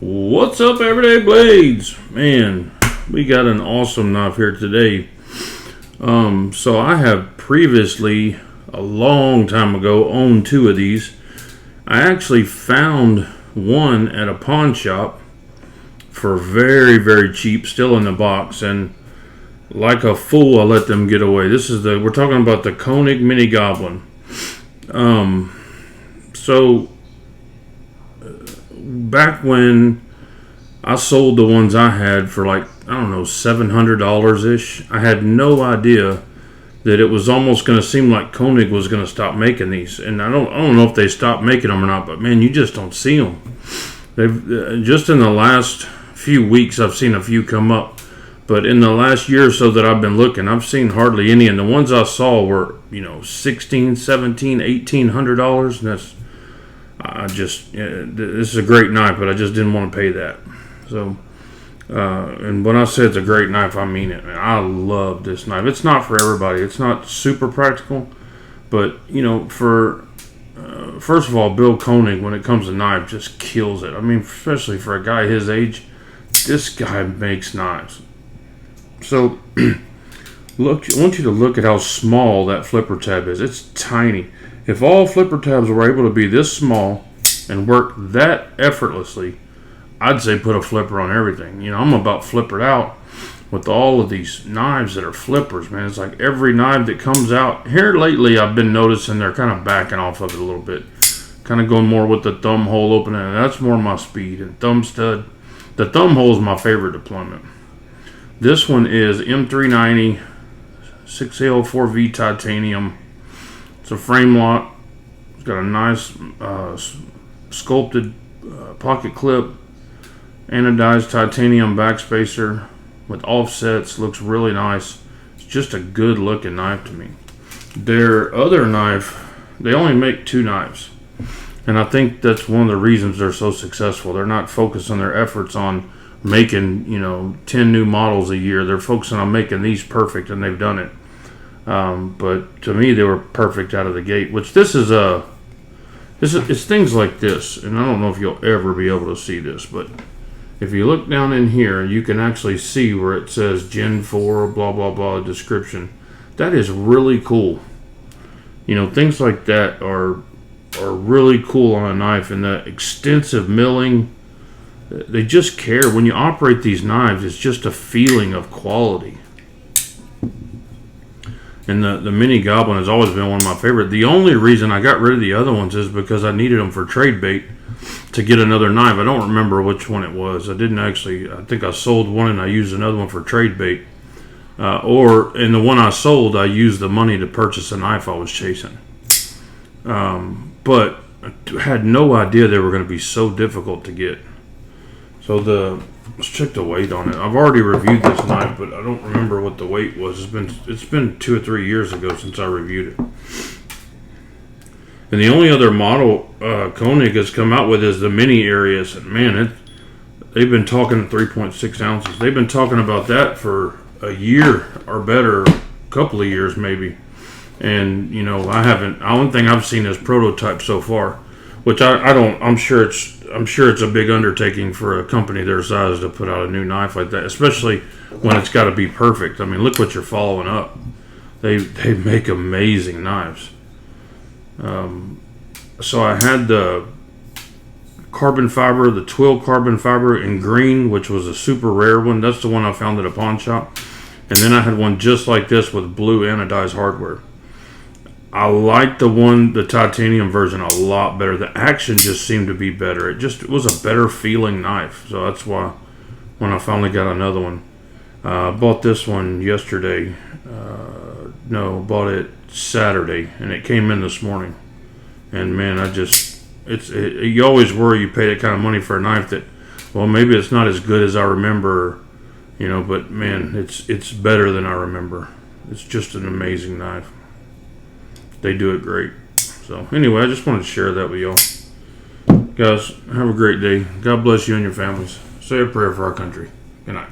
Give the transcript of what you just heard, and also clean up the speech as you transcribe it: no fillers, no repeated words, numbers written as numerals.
What's up, Everyday Blades? Man, we got an awesome knife here today. So I have previously, a long time ago, owned two of these. I actually found one at a pawn shop for very, very cheap, still in the box, and like a fool, I let them get away. We're talking about the Koenig Mini Goblin. So back when I sold the ones I had for $700 ish, I had no idea that it was almost going to seem like Koenig was going to stop making these. And I don't know if they stopped making them or not, but man, you just don't see them. They've just in the last few weeks, I've seen a few come up, but in the last year or so that I've been looking, I've seen hardly any. And the ones I saw were, $1,600, $1,700, $1,800, and that's. This is a great knife, but I just didn't want to pay that. So, and when I say it's a great knife, I mean it, man. I love this knife. It's not for everybody. It's not super practical, but, first of all, Bill Koenig, when it comes to knives, just kills it. I mean, especially for a guy his age, this guy makes knives. So, I want you to look at how small that flipper tab is. It's tiny. If all flipper tabs were able to be this small and work that effortlessly, I'd say put a flipper on everything. I'm about flippered out with all of these knives that are flippers, man. It's like every knife that comes out. Here lately, I've been noticing they're kind of backing off of it a little bit. Kind of going more with the thumb hole opening, and that's more my speed. And thumb stud, the thumb hole is my favorite deployment. This one is M390 6A04V titanium. It's a frame lock. It's got a nice sculpted pocket clip, anodized titanium backspacer with offsets. Looks really nice. It's just a good looking knife to me. Their other knife, they only make two knives, and I think that's one of the reasons they're so successful. They're not focusing their efforts on making 10 new models a year. They're focusing on making these perfect, and they've done it. But to me, they were perfect out of the gate. Which it's things like this, and I don't know if you'll ever be able to see this, but if you look down in here, you can actually see where it says Gen 4, blah blah blah description. That is really cool. Things like that are really cool on a knife, and the extensive milling. They just care when you operate these knives. It's just a feeling of quality. And the Mini Goblin has always been one of my favorite. The only reason I got rid of the other ones is because I needed them for trade bait to get another knife. I don't remember which one it was. I think I sold one and I used another one for trade bait. Or in the one I sold, I used the money to purchase a knife I was chasing. But I had no idea they were going to be so difficult to get. So let's check the weight on it. I've already reviewed this knife, but I don't remember what the weight was. It's been 2 or 3 years ago since I reviewed it. And the only other model Koenig has come out with is the Mini Arius. And man, they've been talking 3.6 ounces. They've been talking about that for a year or better, a couple of years maybe. And I haven't. The only thing I've seen is prototype so far, which I'm sure it's a big undertaking for a company their size to put out a new knife like that, especially when it's got to be perfect. I mean, look what you're following up. They make amazing knives. So I had the carbon fiber, the twill carbon fiber in green, which was a super rare one. That's the one I found at a pawn shop. And then I had one just like this with blue anodized hardware. I like the titanium version a lot better. The action just seemed to be better. It was a better feeling knife. So that's why when I finally got another one, I bought this one yesterday. Bought it Saturday, and it came in this morning. And man, you always worry you pay that kind of money for a knife that, well, maybe it's not as good as I remember, but man, it's better than I remember. It's just an amazing knife. They do it great. So anyway, I just wanted to share that with y'all. Guys, have a great day. God bless you and your families. Say a prayer for our country. Good night.